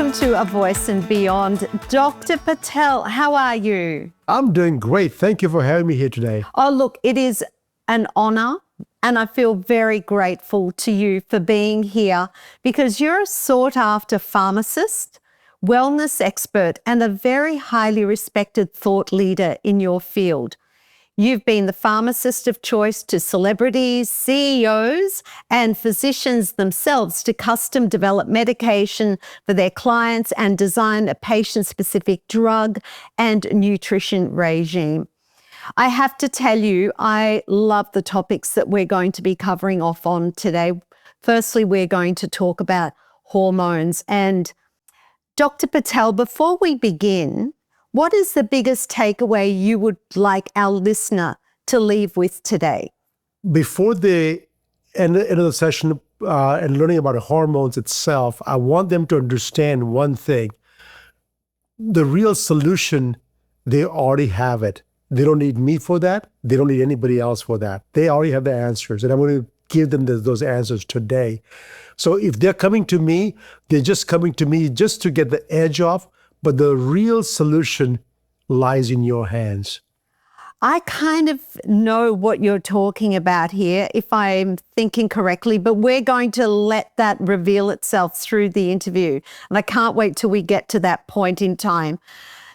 Welcome to A Voice and Beyond. Dr. Patel, how are you? I'm doing great. Thank you for having me here today. Oh, look, it is an honor, and I feel very grateful to you for being here because you're a sought-after pharmacist, wellness expert, and a very highly respected thought leader in your field. You've been the pharmacist of choice to celebrities, CEOs, and physicians themselves to custom develop medication for their clients and design a patient-specific drug and nutrition regime. I have to tell you, I love the topics that we're going to be covering off on today. Firstly, we're going to talk about hormones. And Dr. Patel, before we begin, what is the biggest takeaway you would like our listener to leave with today? Before the end of the session and learning about hormones itself, I want them to understand one thing. The real solution, they already have it. They don't need me for that. They don't need anybody else for that. They already have the answers, and I'm going to give them those answers today. So if they're coming to me, they're just coming to me just to get the edge off, but the real solution lies in your hands. I kind of know what you're talking about here, if I'm thinking correctly, but we're going to let that reveal itself through the interview. And I can't wait till we get to that point in time.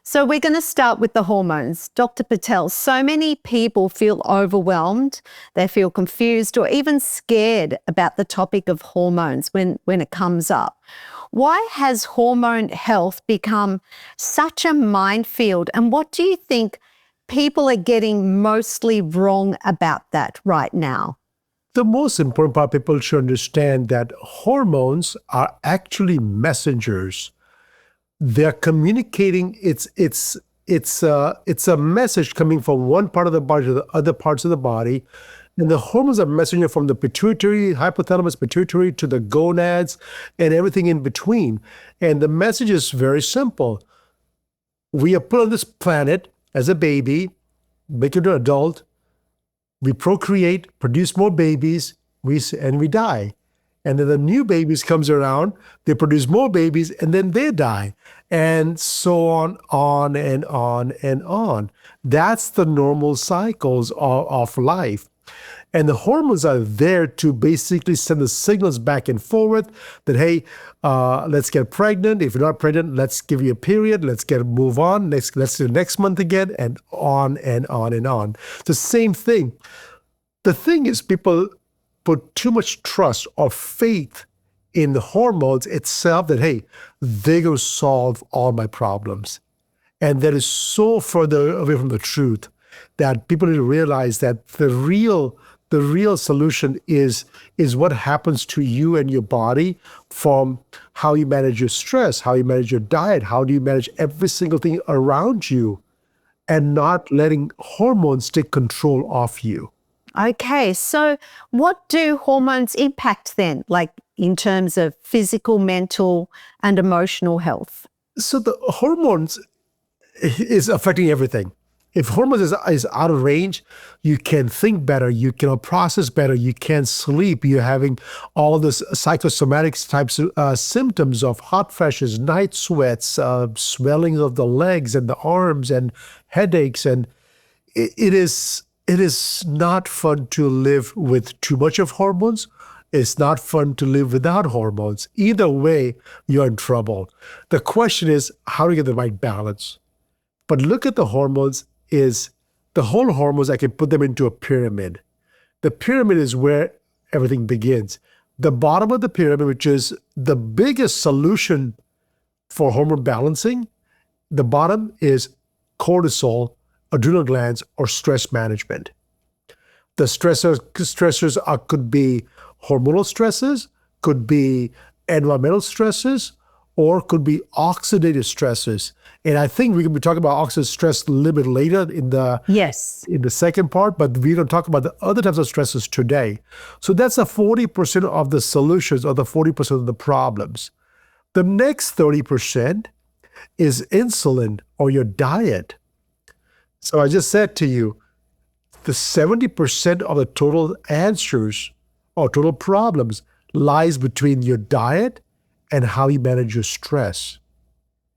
So we're going to start with the hormones. Dr. Patel, so many people feel overwhelmed, they feel confused or even scared about the topic of hormones when it comes up. Why has hormone health become such a minefield? And what do you think people are getting mostly wrong about that right now? The most important part, people should understand that hormones are actually messengers. They're communicating. It's a message coming from one part of the body to the other parts of the body. And the hormones are messenger from the pituitary, hypothalamus, pituitary to the gonads and everything in between. And the message is very simple. We are put on this planet as a baby, make it an adult, we procreate, produce more babies, and we die. And then the new babies comes around, they produce more babies, and then they die. And so on and on and on. That's the normal cycles of life. And the hormones are there to basically send the signals back and forth that, hey, let's get pregnant. If you're not pregnant, let's give you a period. Let's move on. Let's do next month again, and on and on and on. The same thing. The thing is, people put too much trust or faith in the hormones itself that, hey, they're going to solve all my problems. And that is so further away from the truth that people need to realize that the real solution is what happens to you and your body, from how you manage your stress, how you manage your diet, how do you manage every single thing around you, and not letting hormones take control of you. Okay, so what do hormones impact then, like in terms of physical, mental, and emotional health? So the hormones is affecting everything. If hormones is out of range, you can think better, you can process better, you can sleep, you're having all this psychosomatic types of symptoms of hot flashes, night sweats, swelling of the legs and the arms, and headaches. And it is not fun to live with too much of hormones. It's not fun to live without hormones. Either way, you're in trouble. The question is, how do you get the right balance? But look at the hormones. The whole hormones, I can put them into a pyramid. The pyramid is where everything begins. The bottom of the pyramid, which is the biggest solution for hormone balancing, the bottom is cortisol, adrenal glands, or stress management. The stressors could be hormonal stresses, could be environmental stresses, or could be oxidative stresses. And I think we can be talking about oxidative stress a little bit later in the second part, but we don't talk about the other types of stresses today. So that's the 40% of the solutions, or the 40% of the problems. The next 30% is insulin, or your diet. So I just said to you, the 70% of the total answers or total problems lies between your diet and how you manage your stress.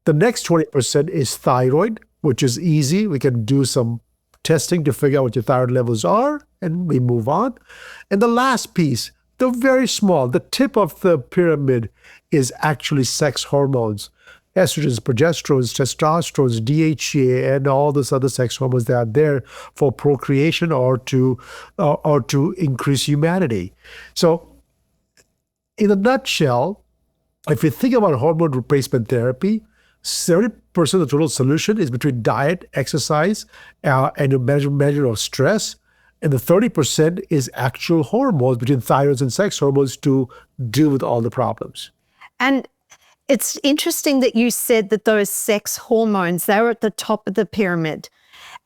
The next 20% is thyroid, which is easy. We can do some testing to figure out what your thyroid levels are, and we move on. And the last piece, the very small, the tip of the pyramid, is actually sex hormones. Estrogens, progesterones, testosterone, DHEA, and all those other sex hormones that are there for procreation or to increase humanity. So, in a nutshell, if you think about hormone replacement therapy, 70% of the total solution is between diet, exercise, and a measure of stress. And the 30% is actual hormones between thyroids and sex hormones to deal with all the problems. And it's interesting that you said that those sex hormones, they're at the top of the pyramid.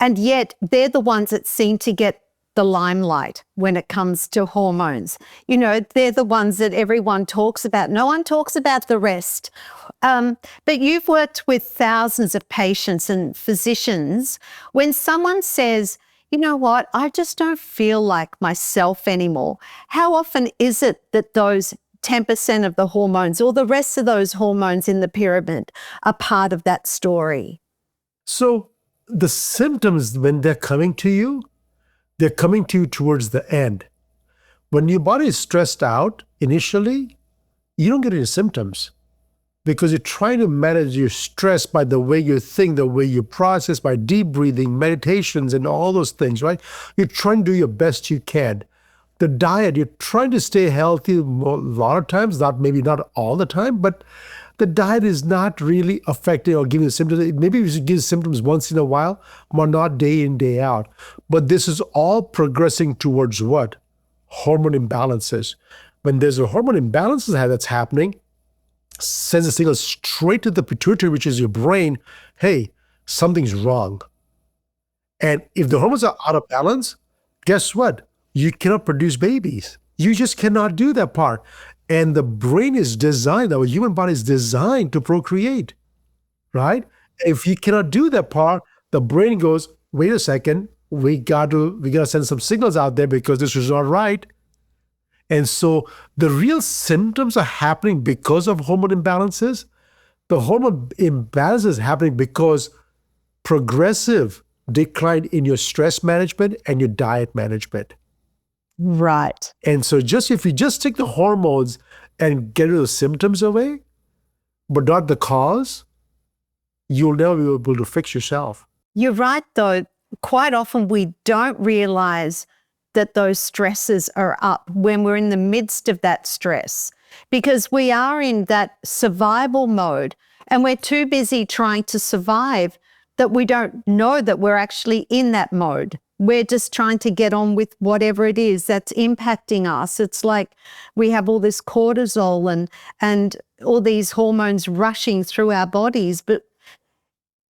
And yet they're the ones that seem to get the limelight when it comes to hormones. You know, they're the ones that everyone talks about. No one talks about the rest. But you've worked with thousands of patients and physicians. When someone says, you know what, I just don't feel like myself anymore, how often is it that those 10% of the hormones or the rest of those hormones in the pyramid are part of that story? So the symptoms, when they're coming to you, they're coming to you towards the end. When your body is stressed out initially, you don't get any symptoms because you're trying to manage your stress by the way you think, the way you process, by deep breathing, meditations, and all those things, right? You're trying to do your best you can. The diet, you're trying to stay healthy a lot of times, maybe not all the time, but the diet is not really affecting or giving the symptoms. Maybe we should give symptoms once in a while, but not day in, day out. But this is all progressing towards what? Hormone imbalances. When there's a hormone imbalance that's happening, sends a signal straight to the pituitary, which is your brain, hey, something's wrong. And if the hormones are out of balance, guess what? You cannot produce babies. You just cannot do that part. And the brain is designed, our human body is designed to procreate, right? If you cannot do that part, the brain goes, wait a second, we got to send some signals out there because this is not right. And so the real symptoms are happening because of hormone imbalances. The hormone imbalance is happening because progressive decline in your stress management and your diet management. Right. And so if you just take the hormones and get rid of the symptoms away, but not the cause, you'll never be able to fix yourself. You're right, though. Quite often we don't realize that those stresses are up when we're in the midst of that stress because we are in that survival mode and we're too busy trying to survive that we don't know that we're actually in that mode. We're just trying to get on with whatever it is that's impacting us. It's like we have all this cortisol and all these hormones rushing through our bodies. But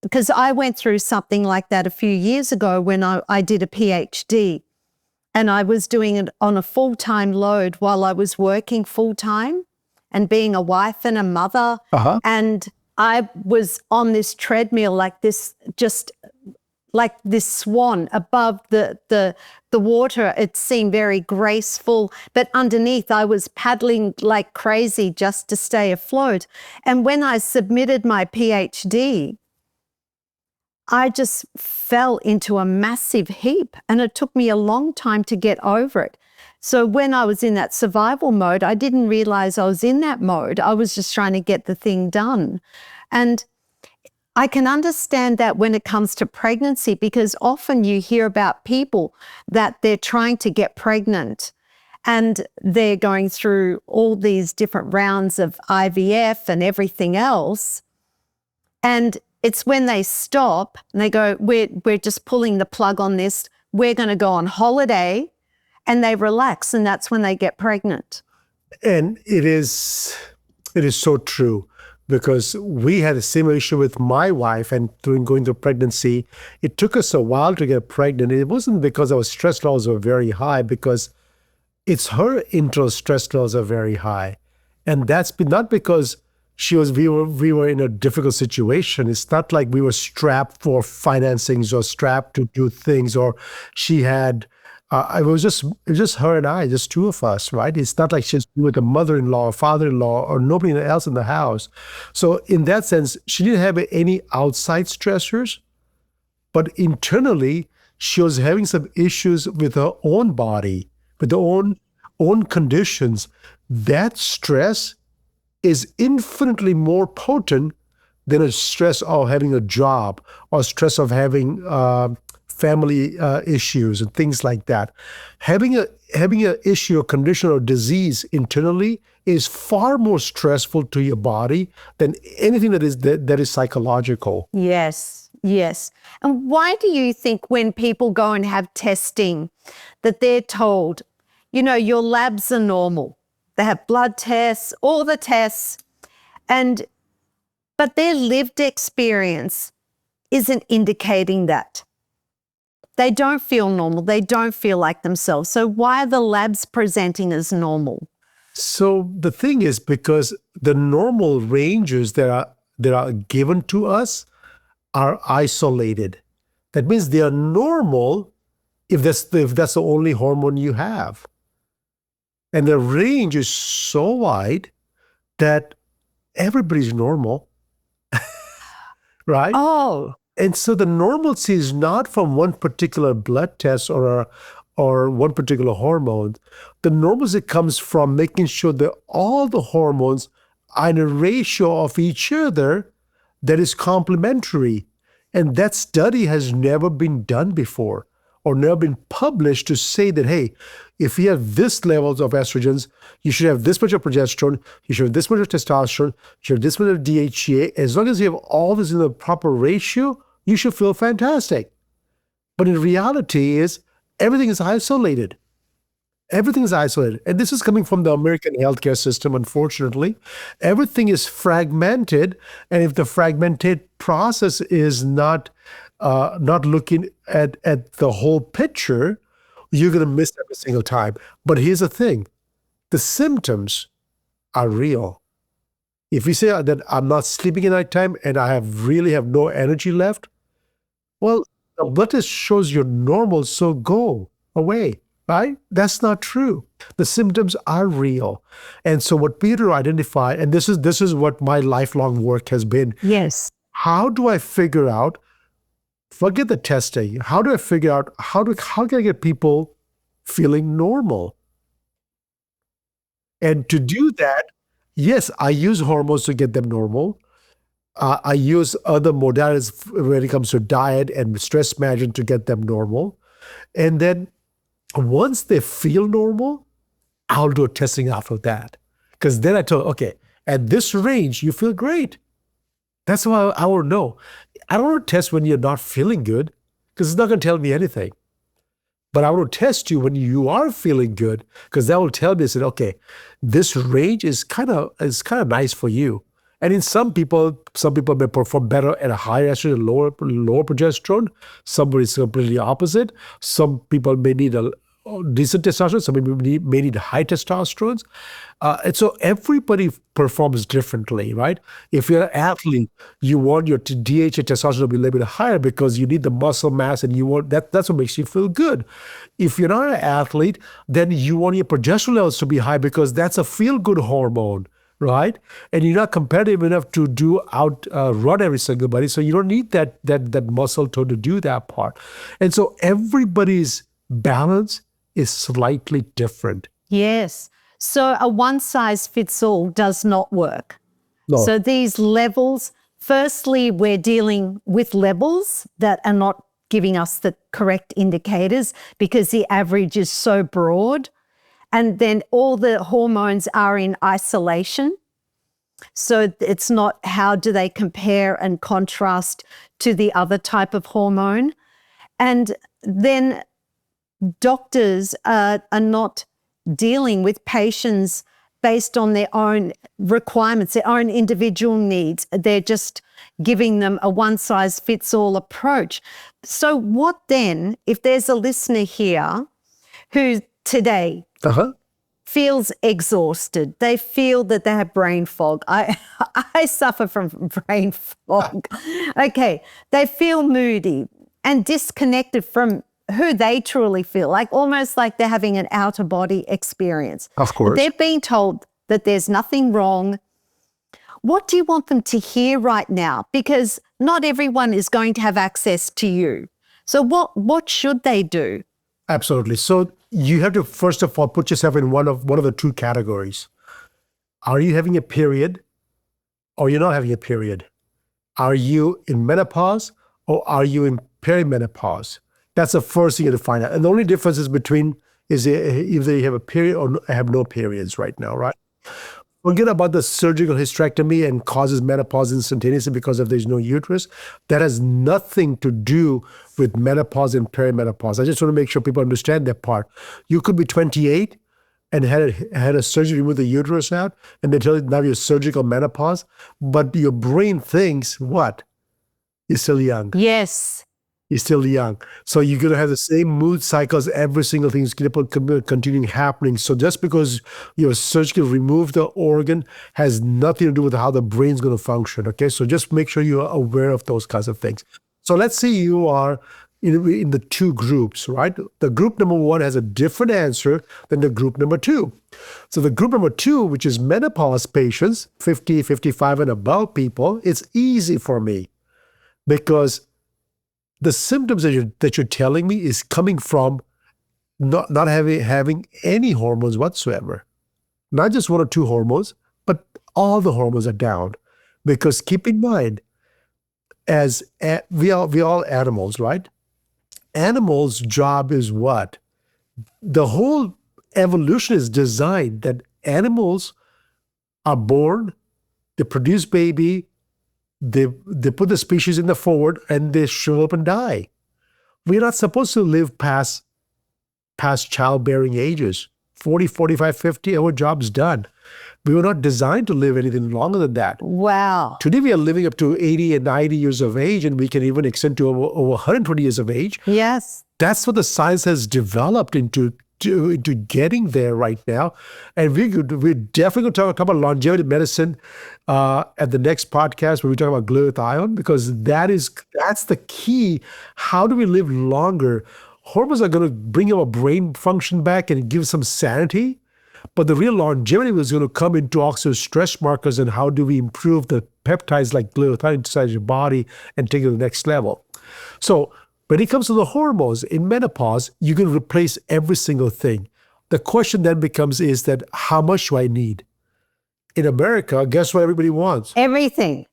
because I went through something like that a few years ago when I did a PhD and I was doing it on a full-time load while I was working full-time and being a wife and a mother. And I was on this treadmill like this, just like this swan above the water. It seemed very graceful, but underneath I was paddling like crazy just to stay afloat. And when I submitted my PhD, I just fell into a massive heap and it took me a long time to get over it. So when I was in that survival mode, I didn't realize I was in that mode. I was just trying to get the thing done. And I can understand that when it comes to pregnancy, because often you hear about people that they're trying to get pregnant and they're going through all these different rounds of IVF and everything else. And it's when they stop and they go, we're just pulling the plug on this. We're going to go on holiday, and they relax, and that's when they get pregnant. And it is so true. Because we had a similar issue with my wife and going through pregnancy. It took us a while to get pregnant. It wasn't because our stress levels were very high, because it's her internal stress levels are very high. And that's been not because we were in a difficult situation. It's not like we were strapped for financings or strapped to do things, or she had it was just her and I, just two of us, right? It's not like she's with a mother-in-law or father-in-law or nobody else in the house. So in that sense, she didn't have any outside stressors, but internally, she was having some issues with her own body, with her own conditions. That stress is infinitely more potent than a stress of having a job or stress of having family issues and things like that. Having a issue or condition or disease internally is far more stressful to your body than anything that is psychological. Yes, yes. And why do you think when people go and have testing that they're told, your labs are normal? They have blood tests, all the tests, but their lived experience isn't indicating that. They don't feel normal. They don't feel like themselves. So why are the labs presenting as normal? So the thing is, because the normal ranges that are given to us are isolated. That means they are normal if that's the only hormone you have. And the range is so wide that everybody's normal, right? Oh, And so the normalcy is not from one particular blood test or one particular hormone. The normalcy comes from making sure that all the hormones are in a ratio of each other that is complementary. And that study has never been done before or never been published to say that, hey, if you have this levels of estrogens, you should have this much of progesterone, you should have this much of testosterone, you should have this much of DHEA. As long as you have all this in the proper ratio, you should feel fantastic. But in reality is everything is isolated. Everything is isolated. And this is coming from the American healthcare system, unfortunately. Everything is fragmented. And if the fragmented process is not looking at the whole picture, you're going to miss every single time. But here's the thing. The symptoms are real. If you say that I'm not sleeping at night time and I really have no energy left, well, the blood test shows you're normal, so go away, right? That's not true. The symptoms are real. And so what Peter identified, and this is what my lifelong work has been. yes. How do I figure out, forget the testing, how do I figure out, how can I get people feeling normal? And to do that, yes, I use hormones to get them normal. I use other modalities when it comes to diet and stress management to get them normal. And then once they feel normal, I'll do a testing after that. Because then I told, okay, at this range, you feel great. That's why I will know. I don't want to test when you're not feeling good because it's not going to tell me anything. But I will test you when you are feeling good because that will tell me, that, okay, this range is kind of nice for you. And in some people may perform better at a higher estrogen, lower progesterone. Somebody is completely opposite. Some people may need a decent testosterone. Some people may need high testosterone. And so everybody performs differently, right? If you're an athlete, you want your DHA testosterone to be a little bit higher because you need the muscle mass and you want that's what makes you feel good. If you're not an athlete, then you want your progesterone levels to be high because that's a feel-good hormone. Right, and you're not competitive enough to run every single body, so you don't need that muscle tone to do that part. And so everybody's balance is slightly different. Yes. So a one size fits all does not work. No. So these levels, firstly, we're dealing with levels that are not giving us the correct indicators because the average is so broad. And then all the hormones are in isolation. So it's not how do they compare and contrast to the other type of hormone. And then doctors are not dealing with patients based on their own requirements, their own individual needs. They're just giving them a one-size-fits-all approach. So what then, if there's a listener here who today feels exhausted, they feel that they have brain fog. I suffer from brain fog. Okay, they feel moody and disconnected from who they truly feel, like almost like they're having an outer body experience. Of course. They're being told that there's nothing wrong. What do you want them to hear right now? Because not everyone is going to have access to you. So what should they do? Absolutely. So you have to, first of all, put yourself in one of the two categories. Are you having a period or you're not having a period? Are you in menopause or are you in perimenopause? That's the first thing you have to find out. And the only difference is between is either you have a period or have no periods right now, right? Forget about the surgical hysterectomy and causes menopause instantaneously because of there's no uterus. That has nothing to do with menopause and perimenopause. I just want to make sure people understand that part. You could be 28 and had a surgery to remove the uterus out, and they tell you now you're surgical menopause, but your brain thinks what? You're still young. Yes. You're still young. So you're going to have the same mood cycles, every single thing is going to continue happening. So just because you surgically removed the organ has nothing to do with how the brain's going to function, okay? So just make sure you're aware of those kinds of things. So let's say you are in the two groups, right? The group number one has a different answer than the group number two. So the group number two, which is menopause patients, 50, 55 and above people, it's easy for me because the symptoms that you're telling me is coming from not having any hormones whatsoever. Not just one or two hormones, but all the hormones are down. Because keep in mind, we all animals, right? Animals' job is what? The whole evolution is designed that animals are born, they produce baby, they put the species in the forward and they shrivel up and die. We're not supposed to live past childbearing ages. 40, 45, 50, our job's done. We were not designed to live anything longer than that. Wow. Today we are living up to 80 and 90 years of age, and we can even extend to over 120 years of age. Yes. That's what the science has developed into getting there right now. And we're definitely going to talk about longevity medicine at the next podcast where we talk about glutathione, because that's the key. How do we live longer? Hormones are going to bring our brain function back and give some sanity. But the real longevity was going to come into also stress markers and how do we improve the peptides like glutathione inside your body and take it to the next level. So when it comes to the hormones, in menopause, you can replace every single thing. The question then becomes is that how much do I need? In America, guess what everybody wants? Everything.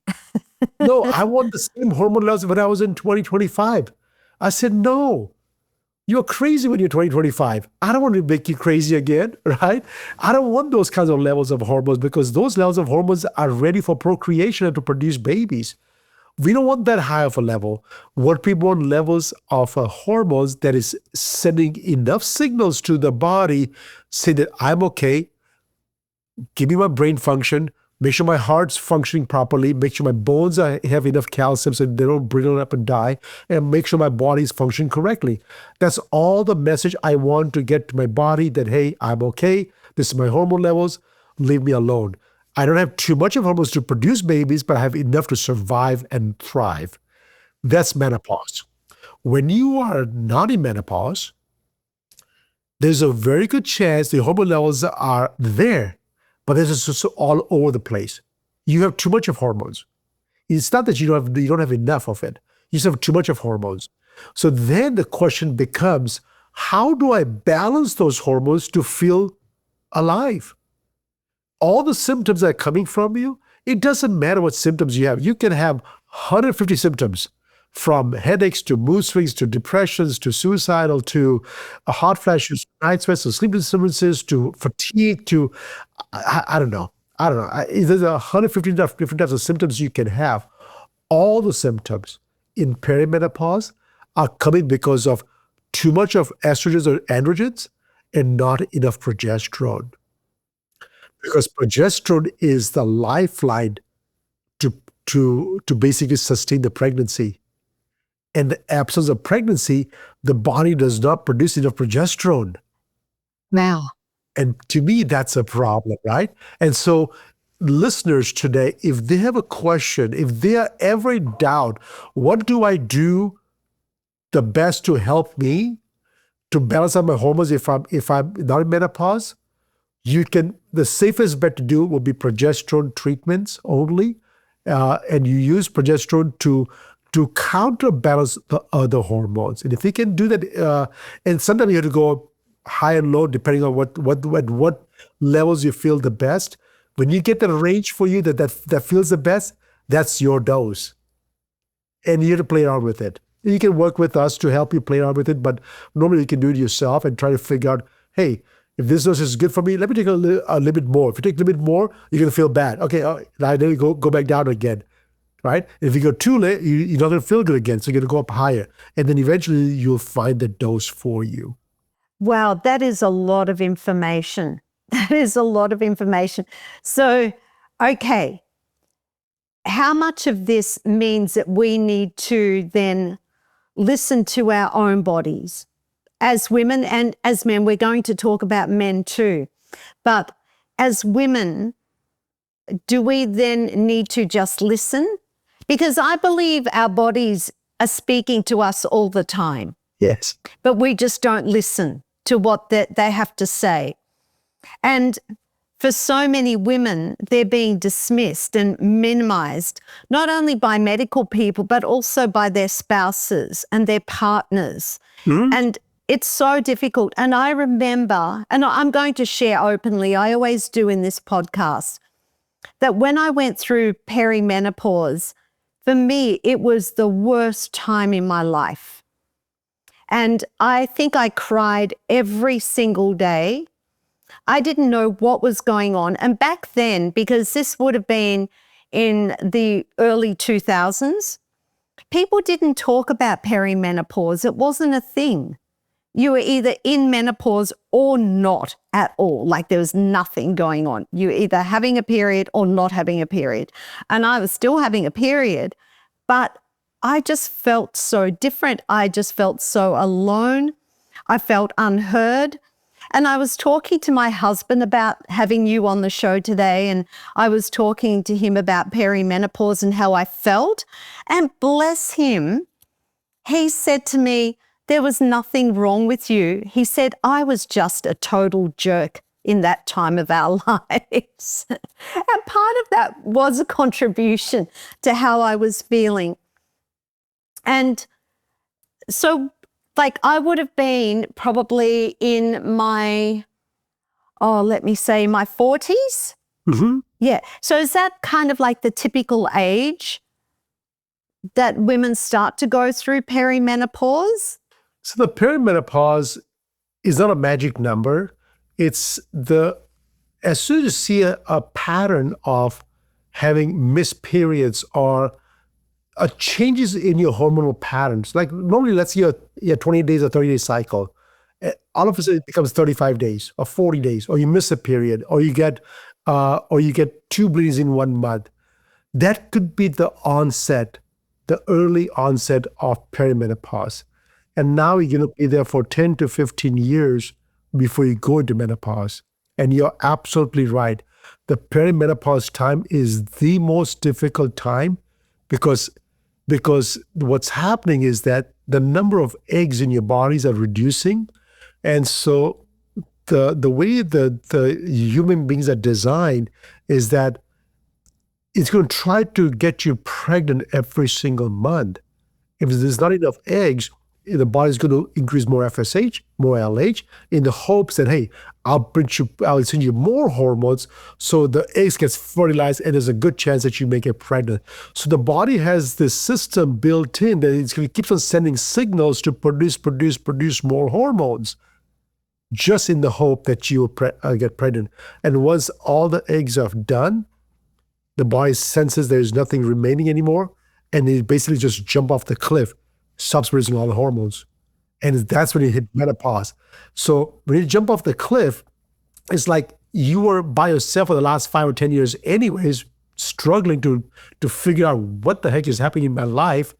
No, I want the same hormone levels when I was in 2025. I said, no, you're crazy when you're 2025. I don't want to make you crazy again, right? I don't want those kinds of levels of hormones because those levels of hormones are ready for procreation and to produce babies. We don't want that high of a level. What people want levels of hormones that is sending enough signals to the body, say that I'm okay, give me my brain function, make sure my heart's functioning properly, make sure my bones have enough calcium so they don't brittle up and die, and make sure my body's functioning correctly. That's all the message I want to get to my body that, hey, I'm okay, this is my hormone levels, leave me alone. I don't have too much of hormones to produce babies, but I have enough to survive and thrive. That's menopause. When you are not in menopause, there's a very good chance the hormone levels are there, but they're just all over the place. You have too much of hormones. It's not that you don't have enough of it. You just have too much of hormones. So then the question becomes, how do I balance those hormones to feel alive? All the symptoms that are coming from you, it doesn't matter what symptoms you have. You can have 150 symptoms, from headaches to mood swings to depressions to suicidal to hot flashes, night sweats to sleep disturbances to fatigue to, I don't know. There's 150 different types of symptoms you can have. All the symptoms in perimenopause are coming because of too much of estrogens or androgens and not enough progesterone. Because progesterone is the lifeline to basically sustain the pregnancy. In the absence of pregnancy, the body does not produce enough progesterone. Wow. And to me, that's a problem, right? And so listeners today, if they have a question, if they are ever in doubt, what do I do the best to help me? to balance out my hormones if I'm not in menopause, the safest bet to do will be progesterone treatments only, and you use progesterone to counterbalance the other hormones. And if you can do that, and sometimes you have to go high and low depending on what levels you feel the best. When you get the range for you that feels the best, that's your dose, and you have to play around with it. You can work with us to help you play around with it, but normally you can do it yourself and try to figure out, hey, if this dose is good for me, let me take a little bit more. If you take a little bit more, you're going to feel bad. Okay, now then you go back down again, right? If you go too late, you're not going to feel good again, so you're going to go up higher. And then eventually you'll find the dose for you. Wow, that is a lot of information. That is a lot of information. So, okay, how much of this means that we need to then listen to our own bodies? As women and as men, we're going to talk about men too. But as women, do we then need to just listen? Because I believe our bodies are speaking to us all the time. Yes. But we just don't listen to what they have to say. And for so many women, they're being dismissed and minimized, not only by medical people, but also by their spouses and their partners. Mm-hmm. And it's so difficult. And I remember, and I'm going to share openly, I always do in this podcast, that when I went through perimenopause, for me, it was the worst time in my life. And I think I cried every single day. I didn't know what was going on. And back then, because this would have been in the early 2000s, people didn't talk about perimenopause. It wasn't a thing. You were either in menopause or not at all. Like there was nothing going on. You were either having a period or not having a period. And I was still having a period, but I just felt so different. I just felt so alone. I felt unheard. And I was talking to my husband about having you on the show today, and I was talking to him about perimenopause and how I felt. And bless him, he said to me, there was nothing wrong with you. He said, I was just a total jerk in that time of our lives. And part of that was a contribution to how I was feeling. And so, like, I would have been probably in my, let me say my 40s. Mm-hmm. Yeah. So is that kind of like the typical age that women start to go through perimenopause? So the perimenopause is not a magic number. It's as soon as you see a pattern of having missed periods or changes in your hormonal patterns, like normally let's say your 20 days or 30-day cycle, all of a sudden it becomes 35 days or 40 days, or you miss a period, or you get 2 bleeds in 1 month. That could be the early onset of perimenopause. And now you're going to be there for 10 to 15 years before you go into menopause. And you're absolutely right. The perimenopause time is the most difficult time because what's happening is that the number of eggs in your bodies are reducing. And so the way the human beings are designed is that it's going to try to get you pregnant every single month. If there's not enough eggs, the body's going to increase more FSH, more LH, in the hopes that, hey, I'll send you more hormones so the eggs gets fertilized and there's a good chance that you may get pregnant. So the body has this system built in that it keeps on sending signals to produce more hormones, just in the hope that you will get pregnant. And once all the eggs are done, the body senses there's nothing remaining anymore, and they basically just jump off the cliff, stops producing all the hormones. And that's when you hit menopause. So when you jump off the cliff, it's like you were by yourself for the last 5 or 10 years anyways, struggling to figure out what the heck is happening in my life.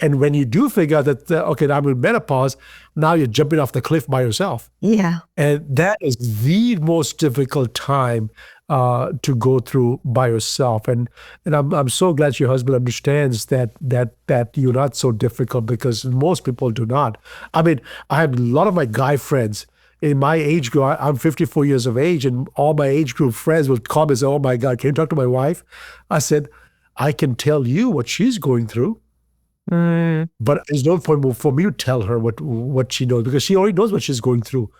And when you do figure out that, okay, I'm in menopause, now you're jumping off the cliff by yourself. Yeah. And that is the most difficult time to go through by yourself. And I'm so glad your husband understands that you're not so difficult, because most people do not. I mean, I have a lot of my guy friends in my age group. I'm 54 years of age, and all my age group friends would call me and say, "Oh my God, can you talk to my wife?" I said, "I can tell you what she's going through. But it's not for me to tell her what she knows, because she already knows what she's going through.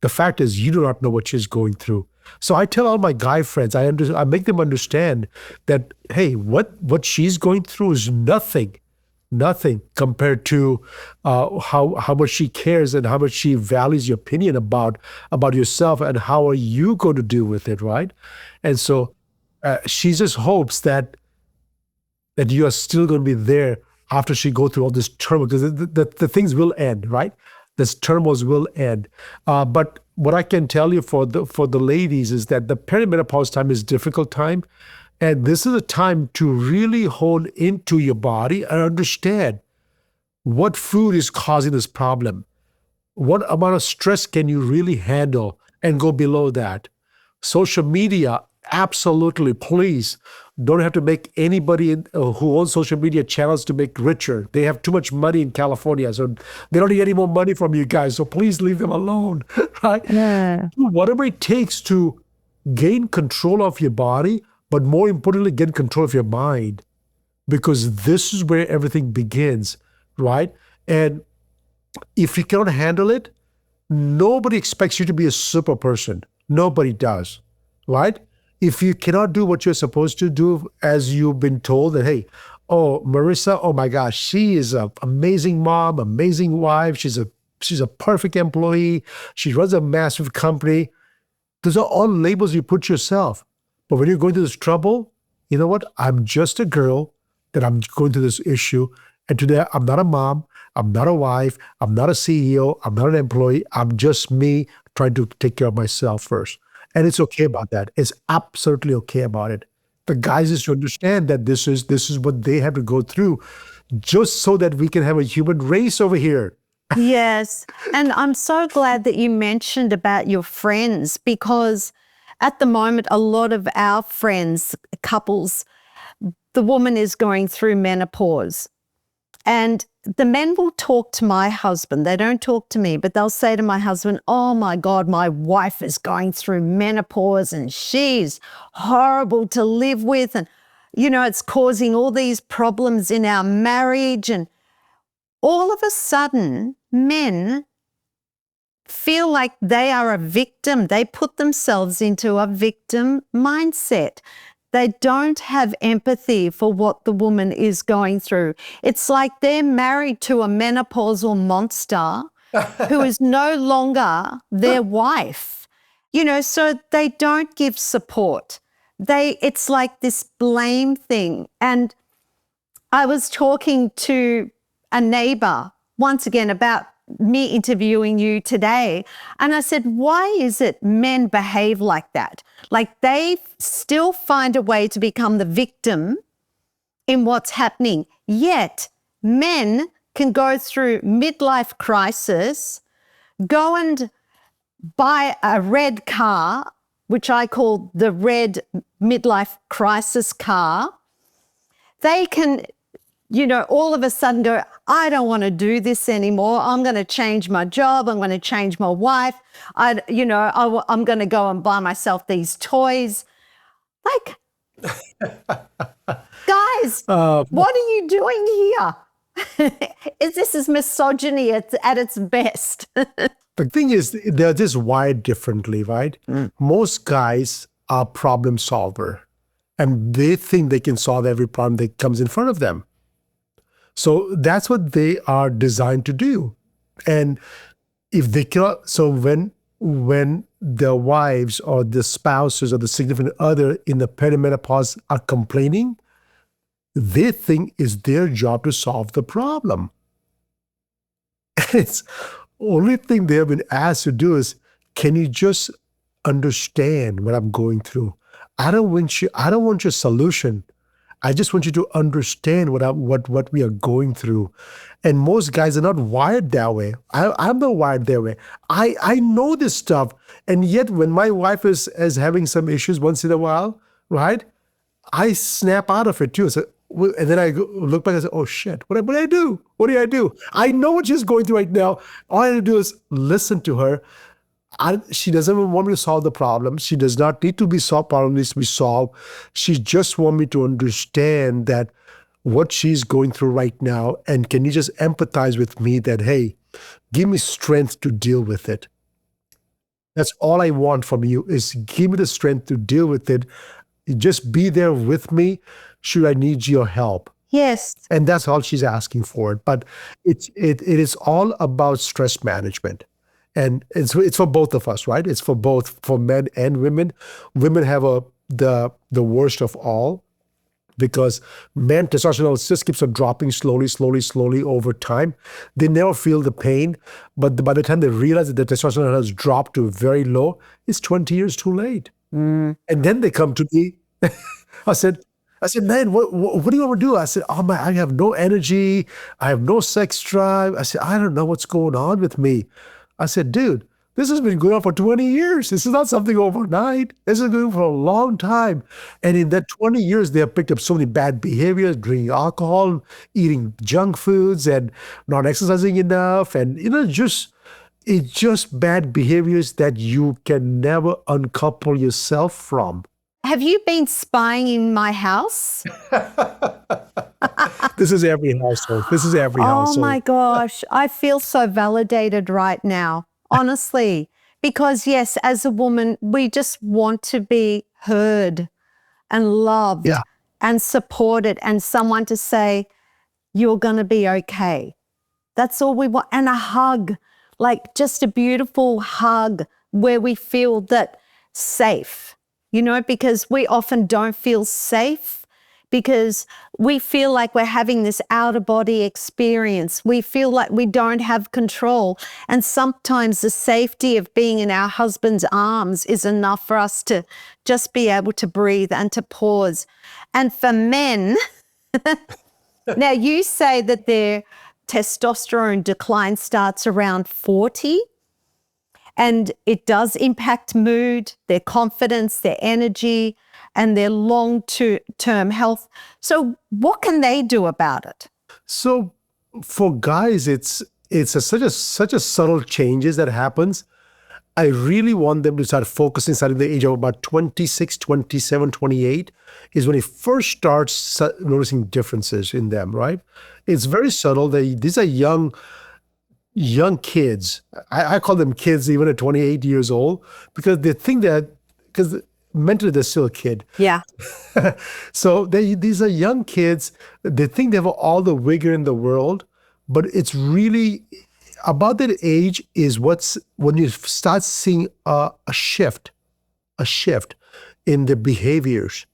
The fact is, you do not know what she's going through." So I tell all my guy friends, I make them understand that, hey, what she's going through is nothing compared to how much she cares and how much she values your opinion about yourself, and how are you going to deal with it, right? And so she just hopes that you are still going to be there after she go through all this turmoil, because the things will end, right? This turmoils will end. But what I can tell you for the ladies is that the perimenopause time is a difficult time. And this is a time to really hone into your body and understand what food is causing this problem. What amount of stress can you really handle, and go below that? Social media, absolutely, please don't have to make anybody who owns social media channels to make richer. They have too much money in California, so they don't need any more money from you guys. So please leave them alone, right? Yeah. Do whatever it takes to gain control of your body, but more importantly, gain control of your mind, because this is where everything begins, right? And if you cannot handle it, nobody expects you to be a super person. Nobody does, right? If you cannot do what you're supposed to do, as you've been told that, hey, oh, Marissa, oh my gosh, she is an amazing mom, amazing wife. She's a perfect employee. She runs a massive company. Those are all labels you put yourself. But when you're going through this trouble, you know what? I'm just a girl that I'm going through this issue. And today, I'm not a mom. I'm not a wife. I'm not a CEO. I'm not an employee. I'm just me trying to take care of myself first. And it's okay about that. It's absolutely okay about it. The guys is to understand that this is what they have to go through, just so that we can have a human race over here. Yes. And I'm so glad that you mentioned about your friends, because at the moment, a lot of our friends, couples, the woman is going through menopause. And the men will talk to my husband. They don't talk to me, but they'll say to my husband, "Oh my God, my wife is going through menopause and she's horrible to live with. And, it's causing all these problems in our marriage." And all of a sudden, men feel like they are a victim. They put themselves into a victim mindset. They don't have empathy for what the woman is going through. It's like they're married to a menopausal monster who is no longer their wife. So they don't give support. It's like this blame thing. And I was talking to a neighbor once again about me interviewing you today. And I said, why is it men behave like that? Like they still find a way to become the victim in what's happening. Yet men can go through midlife crisis, go and buy a red car, which I call the red midlife crisis car. They can, all of a sudden go, "I don't want to do this anymore. I'm going to change my job. I'm going to change my wife. I'm going to go and buy myself these toys." Like, guys, what are you doing here? This is misogyny at its best. The thing is, they're just wired differently, right? Most guys are problem solver, and they think they can solve every problem that comes in front of them. So that's what they are designed to do. And if they cannot, so when the wives or the spouses or the significant other in the perimenopause are complaining, they think it's their job to solve the problem. It's only thing they have been asked to do is, can you just understand what I'm going through? I don't want your solution. I just want you to understand what we are going through. And most guys are not wired that way. I'm not wired that way. I know this stuff. And yet when my wife is having some issues once in a while, right? I snap out of it too. So, and then I look back and say, oh shit, what did I do? What did I do? I know what she's going through right now. All I have to do is listen to her. She doesn't even want me to solve the problem. She does not need to be solved. Problem needs to be solved. She just wants me to understand that what she's going through right now. And can you just empathize with me that, hey, give me strength to deal with it. That's all I want from you is give me the strength to deal with it. Just be there with me should I need your help. Yes. And that's all she's asking for. But it is all about stress management. And it's for both of us, right? It's for both, for men and women. Women have the worst of all because men, testosterone just keeps on dropping slowly over time. They never feel the pain. But by the time they realize that the testosterone has dropped to very low, it's 20 years too late. And then they come to me. I said, man, what do you want to do? I said, oh man, I have no energy. I have no sex drive. I said, I don't know what's going on with me. I said, dude, this has been going on for 20 years. This is not something overnight. This is going on for a long time. And in that 20 years, they have picked up so many bad behaviors, drinking alcohol, eating junk foods, and not exercising enough. And, it's just bad behaviors that you can never uncouple yourself from. Have you been spying in my house? This is every household. Oh my gosh. I feel so validated right now, honestly, because yes, as a woman, we just want to be heard and loved and supported and someone to say, you're going to be okay. That's all we want. And a hug, like just a beautiful hug where we feel that safe, because we often don't feel safe because we feel like we're having this out-of-body experience. We feel like we don't have control. And sometimes the safety of being in our husband's arms is enough for us to just be able to breathe and to pause. And for men, now you say that their testosterone decline starts around 40. And it does impact mood, their confidence, their energy, and their long-term health. So what can they do about it? So for guys, it's such a subtle changes that happens. I really want them to start focusing starting the age of about 26, 27, 28 is when it first starts noticing differences in them, right? It's very subtle. These are young kids. I call them kids even at 28 years old because they think because mentally they're still a kid. Yeah. So these are young kids. They think they have all the vigor in the world, but it's really about that age is when you start seeing a shift in the behaviors,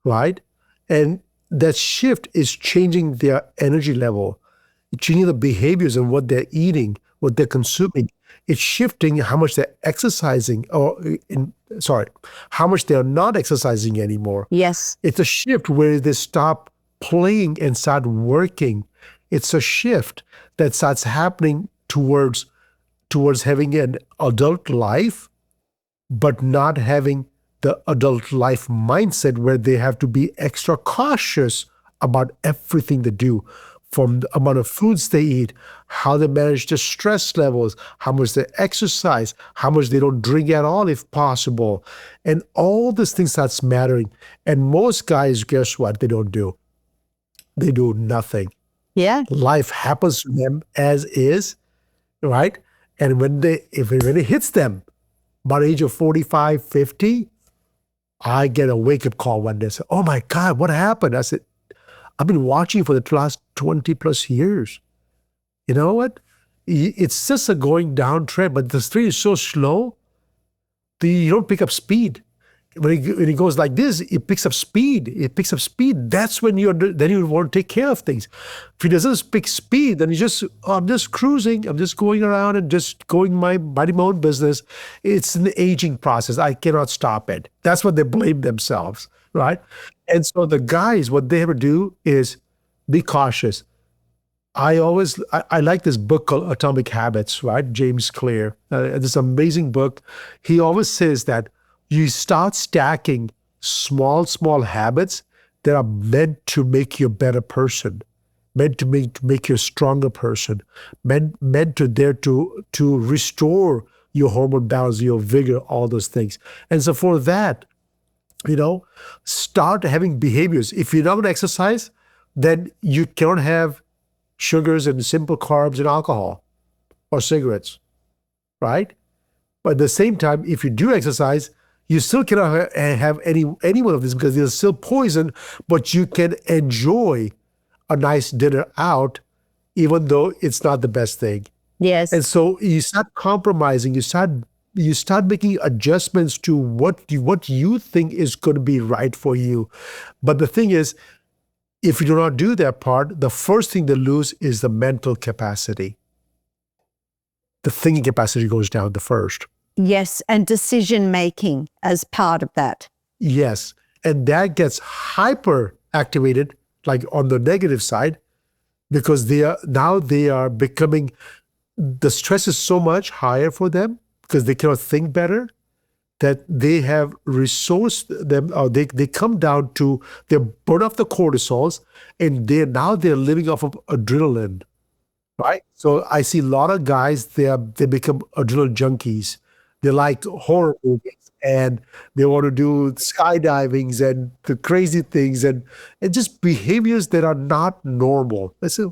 right? And that shift is changing their energy level. Changing the behaviors and what they're eating, what they're consuming. It's shifting how much they're exercising how much they're not exercising anymore. Yes. It's a shift where they stop playing and start working. It's a shift that starts happening towards having an adult life, but not having the adult life mindset where they have to be extra cautious about everything they do. From the amount of foods they eat, how they manage their stress levels, how much they exercise, how much they don't drink at all if possible. And all these things starts mattering. And most guys, guess what they don't do? They do nothing. Yeah. Life happens to them as is, right? And when it hits them, about age of 45, 50, I get a wake-up call one day. Say, oh my God, what happened? I said, I've been watching for the last 20 plus years. You know what? It's just a going down trend, but the street is so slow, you don't pick up speed. When it goes like this, it picks up speed. That's when then you want to take care of things. If it doesn't pick speed, then I'm just cruising. I'm just going around and just minding my own business. It's an aging process. I cannot stop it. That's what they blame themselves. right? And so the guys, what they have to do is be cautious. I like this book called Atomic Habits, right? James Clear. This amazing book. He always says that you start stacking small habits that are meant to make you a better person, meant to make you a stronger person, meant to restore your hormone balance, your vigor, all those things. And so for that, you know, start having behaviors. If you're not going to exercise, then you cannot have sugars and simple carbs and alcohol or cigarettes, right? But at the same time, if you do exercise, you still cannot have any one of these because they're still poison, but you can enjoy a nice dinner out, even though it's not the best thing. Yes. And so you start compromising, you start making adjustments to what you think is going to be right for you. But the thing is, if you do not do that part, the first thing they lose is the mental capacity. The thinking capacity goes down the first. Yes, and decision making as part of that. Yes, and that gets hyper activated, like on the negative side, because they are becoming, the stress is so much higher for them because they cannot think better, that they have resourced them, or they come down to, they burn off the cortisols, and they're living off of adrenaline, right? So I see a lot of guys, they become adrenaline junkies. They like horror movies, and they want to do skydivings and the crazy things, and just behaviors that are not normal. I say,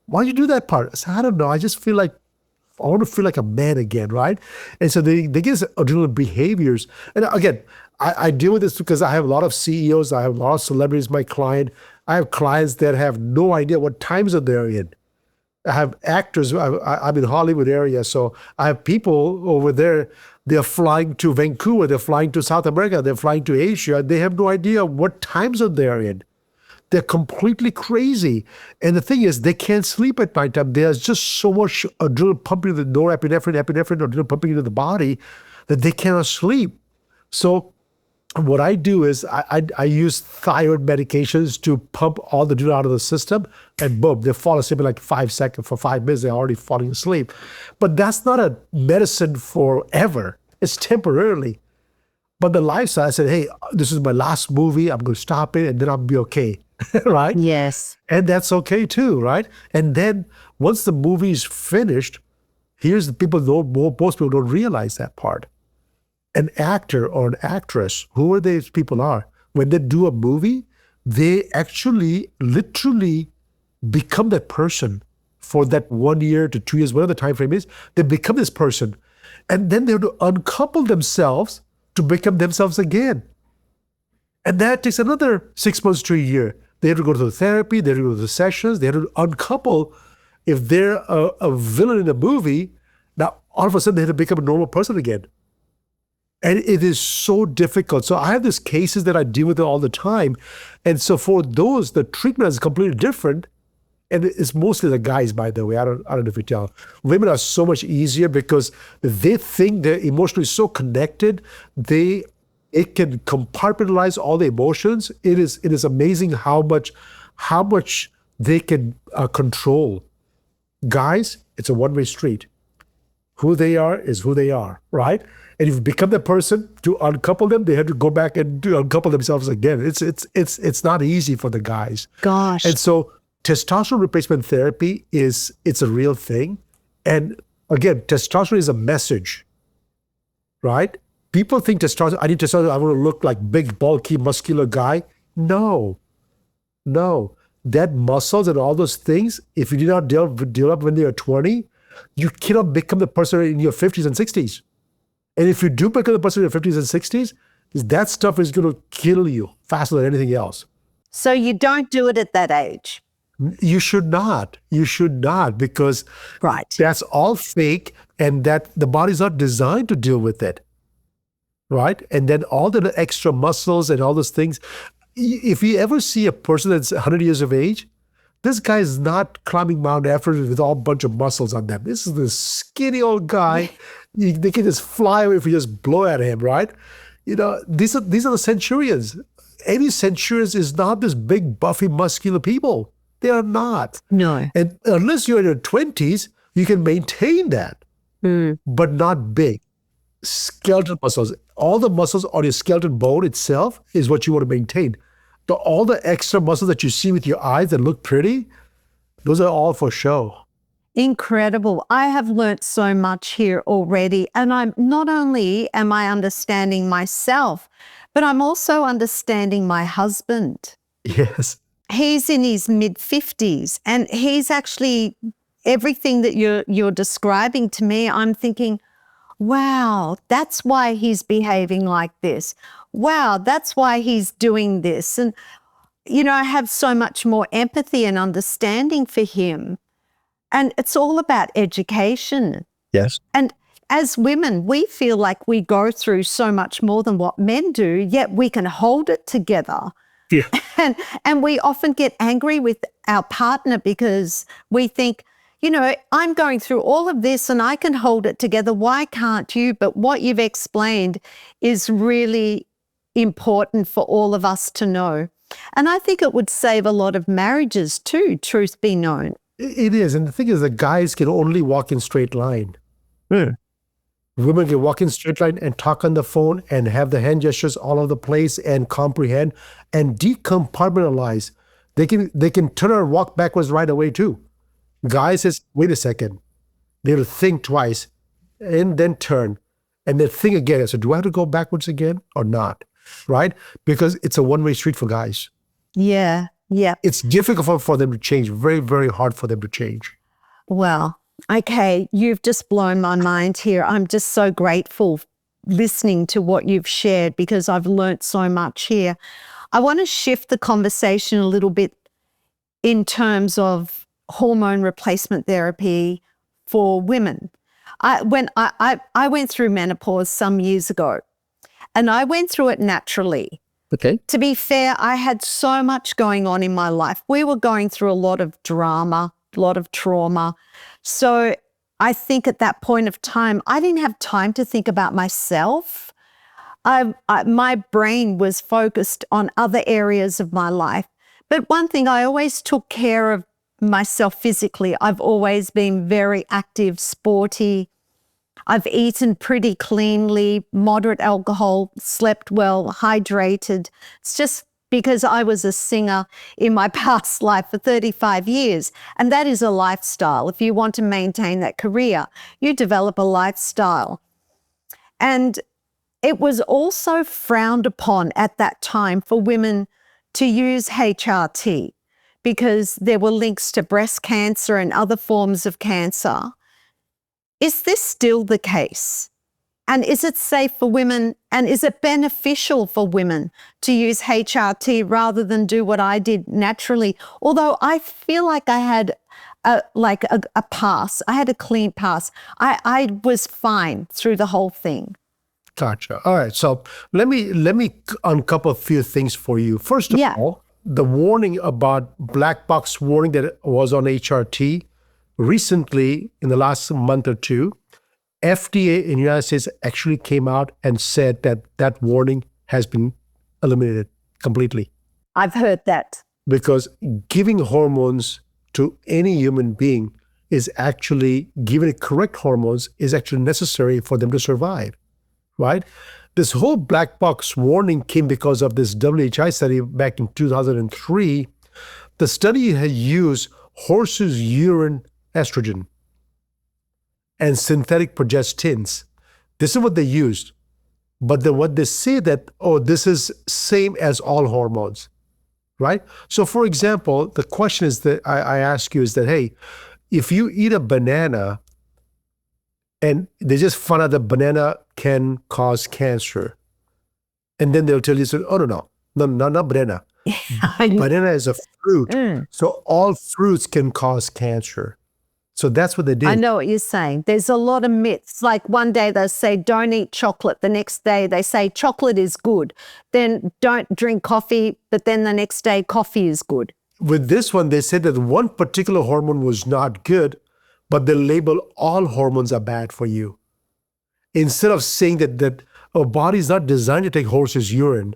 why do you do that part? I say, I don't know. I just feel like I want to feel like a man again, right? And so they get this adrenaline behaviors. And again, I deal with this because I have a lot of CEOs, I have a lot of celebrities, my client. I have clients that have no idea what time zone they're in. I have actors, I'm in Hollywood area, so I have people over there, they're flying to Vancouver, they're flying to South America, they're flying to Asia, they have no idea what time zone they're in. They're completely crazy. And the thing is, they can't sleep at nighttime. There's just so much adrenaline pumping, the norepinephrine, adrenaline pumping into the body that they cannot sleep. So what I do is I use thyroid medications to pump all the adrenaline out of the system, and boom, they fall asleep in like 5 seconds. For 5 minutes, they're already falling asleep. But that's not a medicine forever. It's temporarily. But the lifestyle, I said, hey, this is my last movie. I'm going to stop it, and then I'll be okay. Right? Yes. And that's okay too, right? And then once the movie is finished, here's the people most people don't realize that part. An actor or an actress, whoever these people are, when they do a movie, they actually literally become that person for that 1 year to 2 years, whatever the time frame is. They become this person. And then they have to uncouple themselves to become themselves again. And that takes another 6 months to a year. They have to go to the therapy, they have to go to the sessions, they have to uncouple. If they're a villain in a movie, now all of a sudden they have to become a normal person again. And it is so difficult. So I have these cases that I deal with all the time. And so for those, the treatment is completely different. And it's mostly the guys, by the way. I don't know if you tell. Women are so much easier because they think they're emotionally so connected. It can compartmentalize all the emotions. It is amazing how much they can control. Guys, it's a one-way street. Who they are is who they are, right? And if you become that person, to uncouple them, they have to go back and to uncouple themselves again. It's not easy for the guys. Gosh. And so testosterone replacement therapy it's a real thing. And again, testosterone is a message, right? People think testosterone, I need testosterone, I want to look like big, bulky, muscular guy. No. That muscles and all those things, if you did not develop when they are 20, you cannot become the person in your 50s and 60s. And if you do become the person in your 50s and 60s, that stuff is going to kill you faster than anything else. So you don't do it at that age? You should not. You should not, because right. That's all fake, and that the body's not designed to deal with it. Right? And then all the extra muscles and all those things. If you ever see a person that's 100 years of age, this guy is not climbing Mount Everest with all bunch of muscles on them. This is this skinny old guy. They can just fly away if you just blow at him, right? You know, these are the centurions. any centurions is not this big, buffy, muscular people. They are not. No. And unless you're in your 20s, you can maintain that, but not big. Skeletal muscles. All the muscles on your skeletal bone itself is what you want to maintain. All the extra muscles that you see with your eyes that look pretty, those are all for show. Incredible. I have learnt so much here already. And I'm not only am I understanding myself, but I'm also understanding my husband. Yes. He's in his mid-50s and he's actually, everything that you're describing to me, I'm thinking, wow, that's why he's behaving like this. Wow, that's why he's doing this. And, I have so much more empathy and understanding for him. And it's all about education. Yes. And as women, we feel like we go through so much more than what men do, yet we can hold it together. Yeah. And we often get angry with our partner because we think, I'm going through all of this and I can hold it together. Why can't you? But what you've explained is really important for all of us to know. And I think it would save a lot of marriages too, truth be known. It is. And the thing is that guys can only walk in straight line. Women can walk in straight line and talk on the phone and have the hand gestures all over the place and comprehend and decompartmentalize. They can turn around and walk backwards right away too. Guys says, wait a second. They'll think twice and then turn and then think again. So do I have to go backwards again or not? Right? Because it's a one-way street for guys. Yeah. Yeah. It's difficult for them to change. Very, very hard for them to change. Well, okay. You've just blown my mind here. I'm just so grateful listening to what you've shared because I've learnt so much here. I want to shift the conversation a little bit in terms of hormone replacement therapy for women. I went through menopause some years ago and I went through it naturally. Okay. To be fair, I had so much going on in my life. We were going through a lot of drama, a lot of trauma. So I think at that point of time, I didn't have time to think about myself. My brain was focused on other areas of my life. But one thing, I always took care of myself physically. I've always been very active, sporty. I've eaten pretty cleanly, moderate alcohol, slept well, hydrated. It's just because I was a singer in my past life for 35 years. And that is a lifestyle. If you want to maintain that career, you develop a lifestyle. And it was also frowned upon at that time for women to use HRT because there were links to breast cancer and other forms of cancer. Is this still the case? And is it safe for women and is it beneficial for women to use HRT rather than do what I did naturally? Although I feel like I had a pass. I had a clean pass. I was fine through the whole thing. Gotcha. All right. So let me uncouple a few things for you. First of all, the warning about black box warning that was on HRT recently in the last month or two, FDA in the United States actually came out and said that that warning has been eliminated completely. I've heard that. Because giving hormones to any human being is actually, giving it correct hormones is actually necessary for them to survive, right? This whole black box warning came because of this WHI study back in 2003. The study had used horse's urine estrogen and synthetic progestins. This is what they used. But then what they say that, this is same as all hormones, right? So for example, the question is that I ask you is that, hey, if you eat a banana and they just found out that banana can cause cancer, and then they'll tell you, no, not banana. Banana is a fruit. So all fruits can cause cancer. So that's what they did. I know what you're saying. There's a lot of myths. Like one day they say, don't eat chocolate. The next day they say chocolate is good. Then don't drink coffee. But then the next day coffee is good. With this one, they said that one particular hormone was not good, but they label all hormones are bad for you. Instead of saying that our body is not designed to take horse's urine,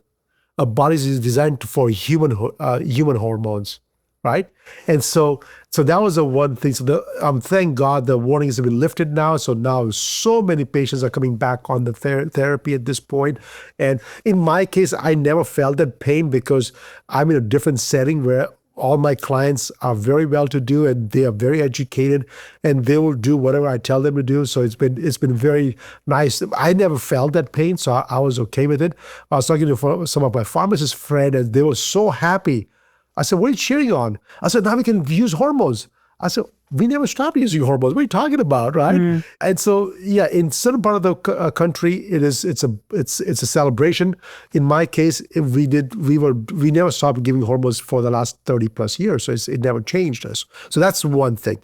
a body is designed for human hormones, right? And so that was the one thing. So thank God the warnings have been lifted now. So now so many patients are coming back on the therapy at this point. And in my case, I never felt that pain because I'm in a different setting where all my clients are very well-to-do and they are very educated, and they will do whatever I tell them to do. So it's been very nice. I never felt that pain, so I was okay with it. I was talking to some of my pharmacist friends, and they were so happy. I said, "What are you cheering on?" I said, "Now we can use hormones." I said, "We never stopped using hormones. What are you talking about, right?" And so, yeah, in certain part of the country, it's a celebration. In my case, we never stopped giving hormones for the last 30 plus years. So it never changed us. So that's one thing.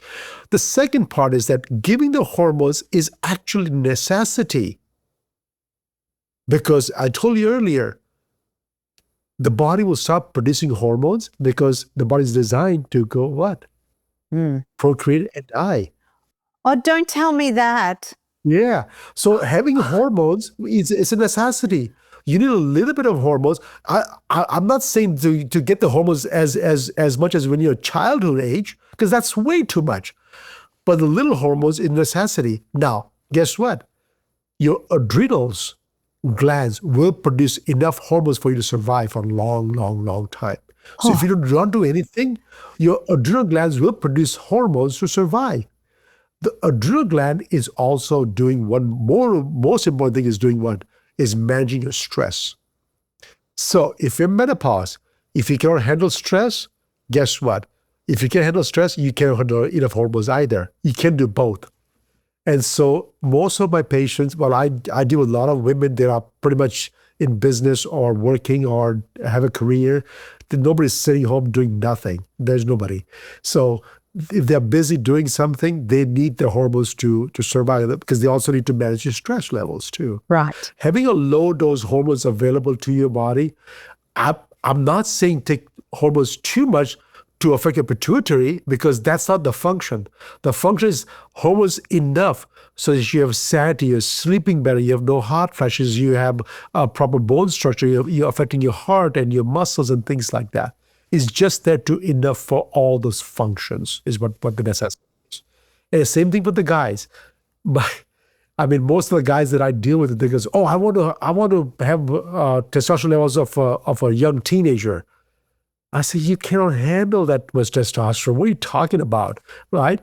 The second part is that giving the hormones is actually necessity, because I told you earlier, the body will stop producing hormones because the body is designed to go what? Procreate and die. Oh, don't tell me that. Yeah. So having hormones is a necessity. You need a little bit of hormones. I'm not saying to get the hormones as much as when you're childhood age, because that's way too much. But the little hormones is necessity. Now, guess what? Your adrenals glands will produce enough hormones for you to survive for a long, long, long time. So if you don't do anything, your adrenal glands will produce hormones to survive. The adrenal gland is also doing most important thing is doing what? Is managing your stress. So if you're menopause, if you cannot handle stress, guess what? If you can't handle stress, you can't handle enough hormones either. You can do both. And so most of my patients, well, I deal with a lot of women that are pretty much in business or working or have a career. Nobody's sitting home doing nothing. There's nobody. So if they're busy doing something, they need their hormones to survive, because they also need to manage your stress levels too. Right. Having a low dose hormones available to your body, I'm not saying take hormones too much to affect your pituitary, because that's not the function. The function is hormones enough so that you have sanity, you're sleeping better, you have no hot flashes, you have a proper bone structure, you're affecting your heart and your muscles and things like that. It's just there to enough for all those functions is what the necessity is. And the same thing with the guys. But I mean, most of the guys that I deal with, they go, "Oh, I want to have testosterone levels of a young teenager." I say, "You cannot handle that much testosterone. What are you talking about, right?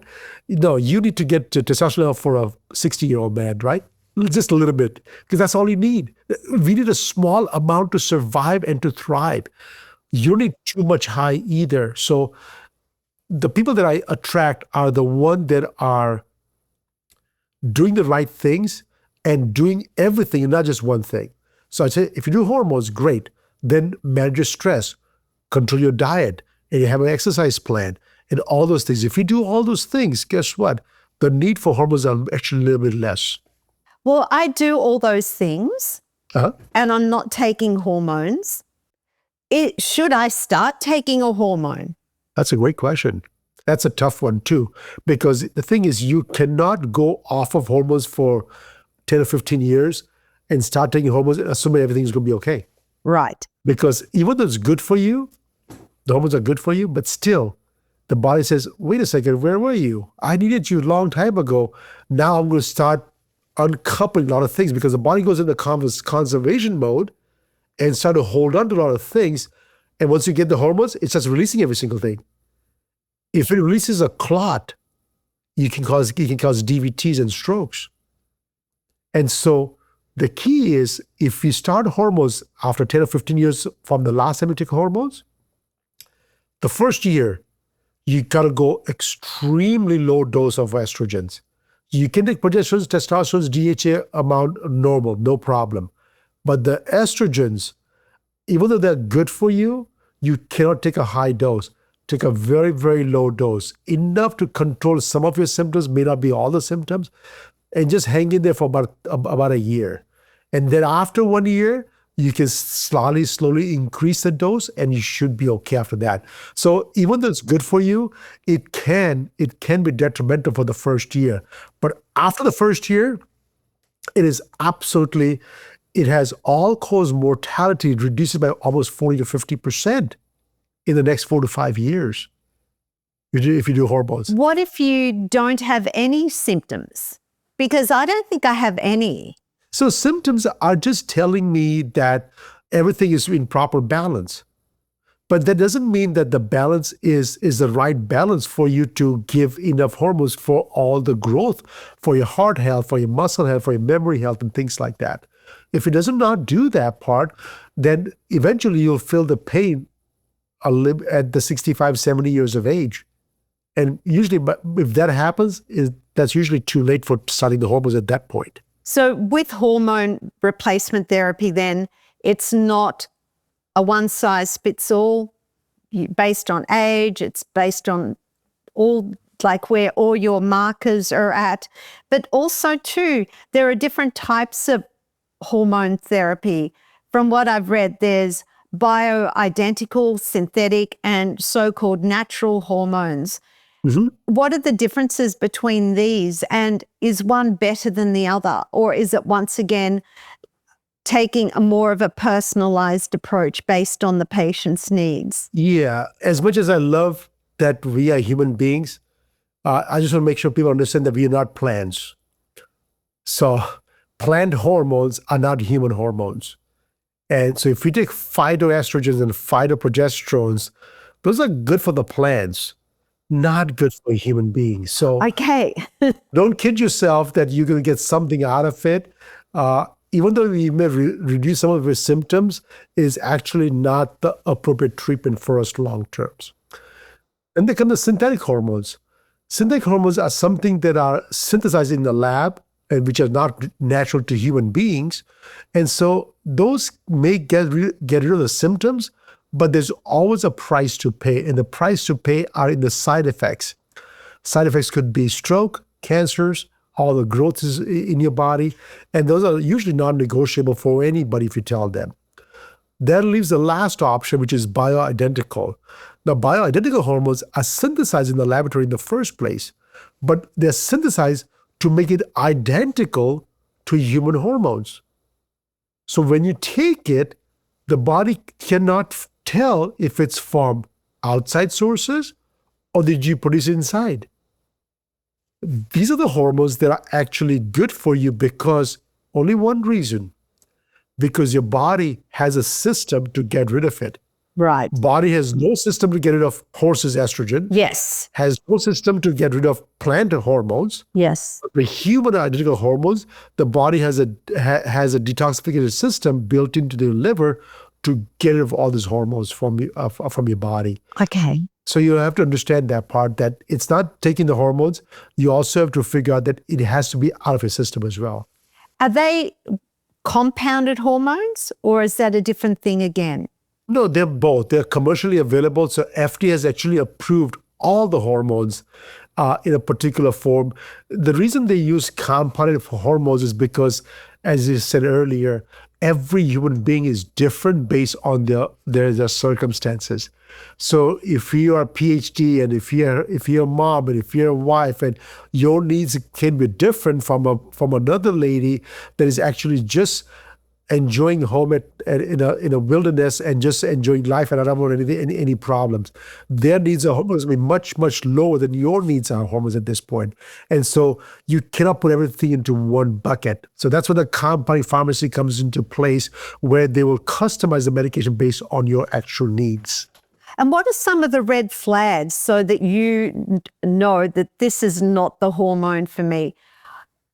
No, you need to get to testosterone level for a 60-year-old man, right? Just a little bit, because that's all you need. We need a small amount to survive and to thrive. You don't need too much high either." So the people that I attract are the ones that are doing the right things and doing everything and not just one thing. So I say, if you do hormones, great. Then manage your stress, control your diet, and you have an exercise plan and all those things. If you do all those things, guess what? The need for hormones are actually a little bit less. Well, I do all those things and I'm not taking hormones. Should I start taking a hormone? That's a great question. That's a tough one too, because the thing is, you cannot go off of hormones for 10 or 15 years and start taking hormones and assuming everything's going to be okay. Right. Because even though it's good for you, the hormones are good for you, but still the body says, "Wait a second, where were you? I needed you a long time ago. Now I'm going to start uncoupling a lot of things," because the body goes into conservation mode and start to hold on to a lot of things. And once you get the hormones, it starts releasing every single thing. If it releases a clot, it can cause DVTs and strokes. And so the key is, if you start hormones after 10 or 15 years from the last time you take hormones, the first year, you got to go extremely low dose of estrogens. You can take progesterones, testosterone, DHA amount normal, no problem. But the estrogens, even though they're good for you, you cannot take a high dose. Take a very, very low dose, enough to control some of your symptoms, may not be all the symptoms, and just hang in there for about a year. And then after 1 year, you can slowly increase the dose, and you should be okay after that. So even though it's good for you, it can be detrimental for the first year. But after the first year, it is absolutely it has all-cause mortality reduces by almost 40 to 50% in the next 4 to 5 years if you do hormones. What if you don't have any symptoms? Because I don't think I have any. So symptoms are just telling me that everything is in proper balance. But that doesn't mean that the balance is the right balance for you to give enough hormones for all the growth, for your heart health, for your muscle health, for your memory health, and things like that. If it does not do that part, then eventually you'll feel the pain at the 65, 70 years of age. And usually, if that happens, that's usually too late for starting the hormones at that point. So with hormone replacement therapy, then it's not a one-size-fits-all based on age. It's based on where all your markers are at. But also, too, there are different types of hormone therapy. From what I've read, there's bioidentical, synthetic, and so-called natural hormones. Mm-hmm. What are the differences between these, and is one better than the other, or is it once again taking a more of a personalized approach based on the patient's needs? Yeah, as much as I love that we are human beings, I just want to make sure people understand that we are not plants. So plant hormones are not human hormones. And so if we take phytoestrogens and phytoprogesterones, those are good for the plants, not good for human beings. So Okay. don't kid yourself that you're going to get something out of it. Even though we may reduce some of your symptoms, it is actually not the appropriate treatment for us long terms. And then come the synthetic hormones. Synthetic hormones are something that are synthesized in the lab and which are not natural to human beings. And so those may get rid of the symptoms, but there's always a price to pay. And the price to pay are in the side effects. Side effects could be stroke, cancers, all the growth is in your body. And those are usually non-negotiable for anybody if you tell them. That leaves the last option, which is bioidentical. Now, bioidentical hormones are synthesized in the laboratory in the first place, but they're synthesized to make it identical to human hormones. So when you take it, the body cannot tell if it's from outside sources or did you produce it inside. These are the hormones that are actually good for you because only one reason, because your body has a system to get rid of it. Right. Body has no system to get rid of horse's estrogen. Yes. Has no system to get rid of plant hormones. Yes. The human identical hormones, the body has a detoxification system built into the liver to get rid of all these hormones from your body. Okay. So you have to understand that part, that it's not taking the hormones. You also have to figure out that it has to be out of your system as well. Are they compounded hormones, or is that a different thing again? No, they're both. They're commercially available. So FDA has actually approved all the hormones in a particular form. The reason they use compounded hormones is because, as you said earlier, every human being is different based on their circumstances. So if you are a PhD and if you're a mom and if you're a wife and your needs can be different from another lady that is actually just enjoying home in a wilderness and just enjoying life and I don't want any problems. Their needs are hormones will be much, much lower than your needs are hormones at this point. And so you cannot put everything into one bucket. So that's where the compounding pharmacy comes into place, where they will customize the medication based on your actual needs. And what are some of the red flags so that you know that this is not the hormone for me?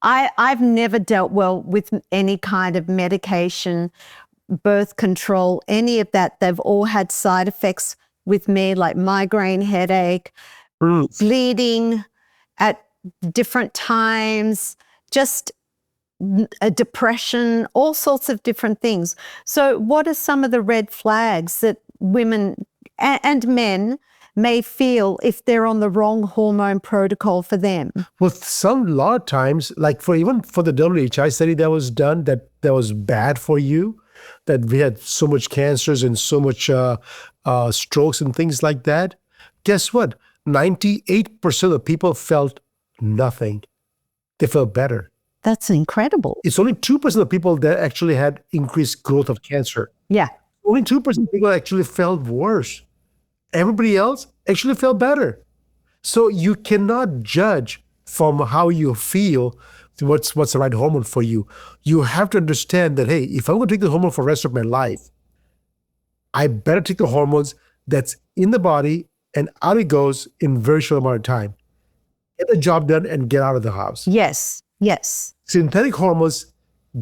I've never dealt well with any kind of medication, birth control, any of that. They've all had side effects with me, like migraine, headache, bleeding at different times, just a depression, all sorts of different things. So what are some of the red flags that women and men may feel if they're on the wrong hormone protocol for them? Well, a lot of times, like even for the WHI study that was done, that was bad for you, that we had so much cancers and so much strokes and things like that. Guess what? 98% of people felt nothing. They felt better. That's incredible. It's only 2% of people that actually had increased growth of cancer. Yeah. Only 2% of people actually felt worse. Everybody else actually felt better. So you cannot judge from how you feel what's the right hormone for you. You have to understand that, hey, if I'm going to take the hormone for the rest of my life, I better take the hormones that's in the body and out it goes in a very short amount of time. Get the job done and get out of the house. Yes. Yes. Synthetic hormones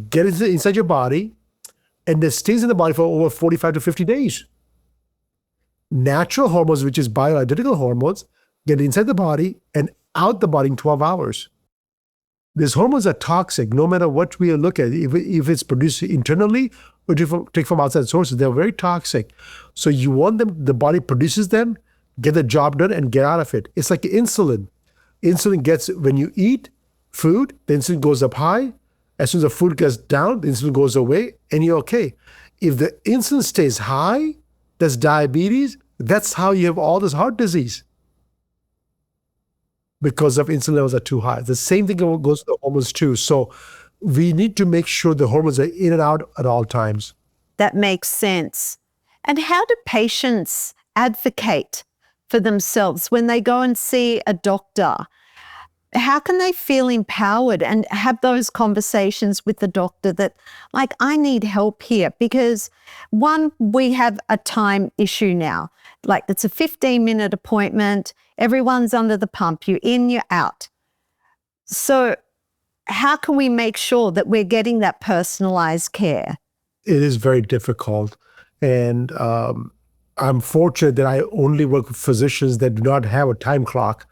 get inside your body and it stays in the body for over 45 to 50 days. Natural hormones, which is bioidentical hormones, get inside the body and out the body in 12 hours. These hormones are toxic no matter what we look at. If it's produced internally or take from outside sources, they're very toxic. So you want them, the body produces them, get the job done and get out of it. It's like insulin. Insulin gets, when you eat food, the insulin goes up high. As soon as the food goes down, the insulin goes away and you're okay. If the insulin stays high, that's diabetes. That's how you have all this heart disease. Because of insulin levels are too high. The same thing goes to the hormones too. So we need to make sure the hormones are in and out at all times. That makes sense. And how do patients advocate for themselves when they go and see a doctor? How can they feel empowered and have those conversations with the doctor that, like, I need help here? Because one, we have a time issue now. Like, it's a 15-minute appointment. Everyone's under the pump. You're in, you're out. So how can we make sure that we're getting that personalized care? It is very difficult. And I'm fortunate that I only work with physicians that do not have a time clock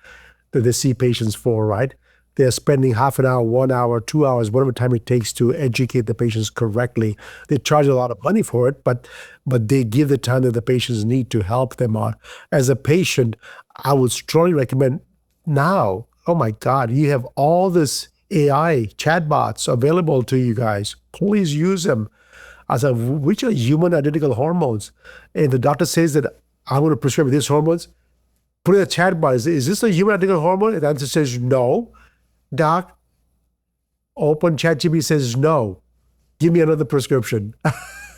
that they see patients for, right? They're spending half an hour, 1 hour, 2 hours, whatever time it takes to educate the patients correctly. They charge a lot of money for it, but they give the time that the patients need to help them on. As a patient, I would strongly recommend now, oh my God, you have all this AI chatbots available to you guys. Please use them. I said, which are human identical hormones? And the doctor says that I'm going to prescribe these hormones. Put in a chat bar, is this a human identical hormone? And the answer says no. Doc, open ChatGPT says no. Give me another prescription.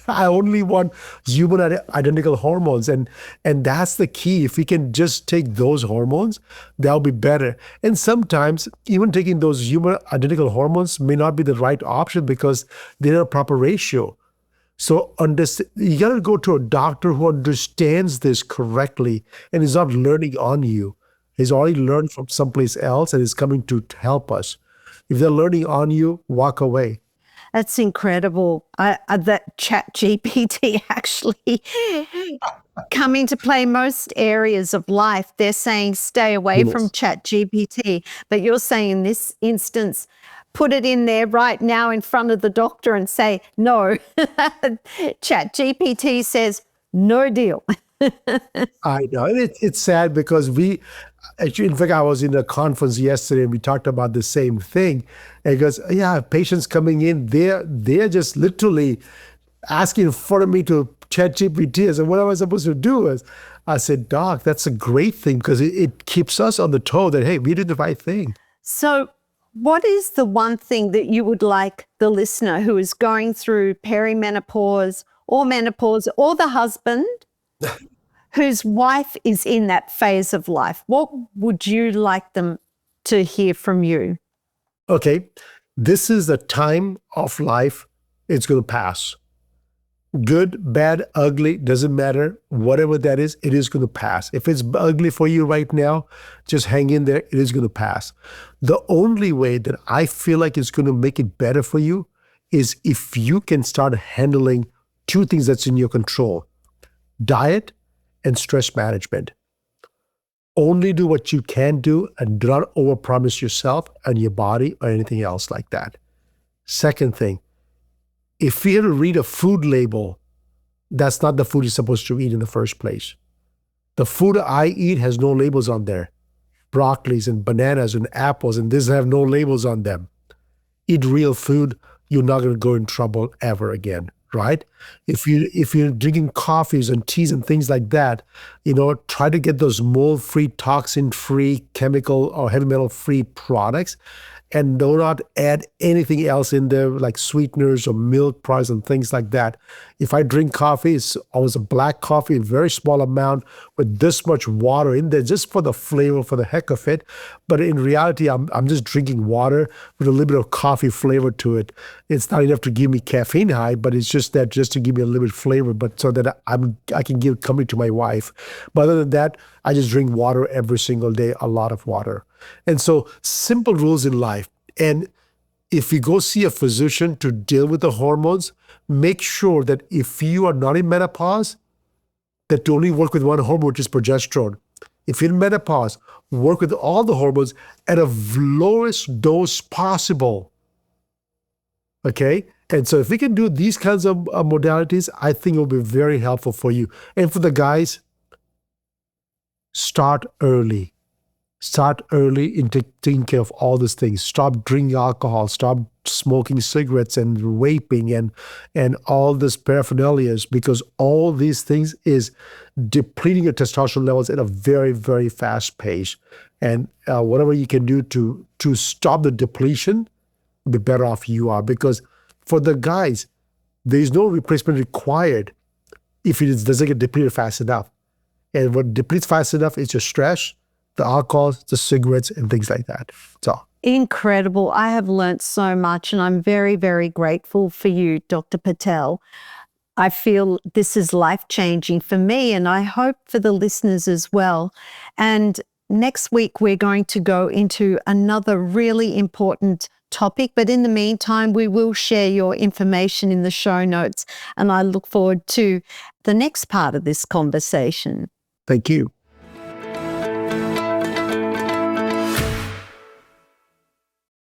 I only want human identical hormones. And that's the key. If we can just take those hormones, that'll be better. And sometimes even taking those human identical hormones may not be the right option because they're not a proper ratio. So you got to go to a doctor who understands this correctly and is not learning on you. He's already learned from someplace else and is coming to help us. If they're learning on you, walk away. That's incredible. That ChatGPT actually coming to play most areas of life. They're saying stay away from ChatGPT, but you're saying in this instance, put it in there right now in front of the doctor and say, no. ChatGPT says, no deal. I know. And it's sad because actually, in fact, I was in a conference yesterday and we talked about the same thing. And it goes, yeah, patients coming in, they're just literally asking for me to ChatGPT. I said, what am I supposed to do? I said, Doc, that's a great thing because it keeps us on the toe that, hey, we did the right thing. So what is the one thing that you would like the listener who is going through perimenopause or menopause, or the husband whose wife is in that phase of life, what would you like them to hear from you? Okay, this is the time of life. It's going to pass. Good, bad, ugly, doesn't matter. Whatever that is, it is going to pass. If it's ugly for you right now, just hang in there. It is going to pass. The only way that I feel like it's going to make it better for you is if you can start handling two things that's in your control: diet and stress management. Only do what you can do and do not overpromise yourself and your body or anything else like that. Second thing, if you have to read a food label, that's not the food you're supposed to eat in the first place. The food I eat has no labels on there. Broccolis and bananas and apples, and these have no labels on them. Eat real food, you're not going to go in trouble ever again, right? If you're drinking coffees and teas and things like that, try to get those mold-free, toxin-free, chemical or heavy metal-free products. and do not add anything else in there like sweeteners or milk products and things like that. If I drink coffee, it's always a black coffee, a very small amount with this much water in there just for the flavor, for the heck of it. But in reality, I'm just drinking water with a little bit of coffee flavor to it. It's not enough to give me caffeine high, but it's just to give me a little bit of flavor, but so that I can give company to my wife. But other than that, I just drink water every single day, a lot of water. And so simple rules in life. And if you go see a physician to deal with the hormones, make sure that if you are not in menopause, that to only work with one hormone, which is progesterone. If you're in menopause, work with all the hormones at a lowest dose possible. Okay? And so if we can do these kinds of modalities, I think it will be very helpful for you. And for the guys, start early. Start early in taking care of all these things. Stop drinking alcohol. Stop smoking cigarettes and vaping and all this paraphernalia, because all these things is depleting your testosterone levels at a very, very fast pace. And whatever you can do to stop the depletion, the better off you are. Because for the guys, there is no replacement required if it doesn't get depleted fast enough. And what depletes fast enough is your stress, the alcohol, the cigarettes, and things like that. So incredible. I have learnt so much, and I'm very, very grateful for you, Dr. Patel. I feel this is life-changing for me, and I hope for the listeners as well. And next week, we're going to go into another really important topic, but in the meantime, we will share your information in the show notes, and I look forward to the next part of this conversation. Thank you.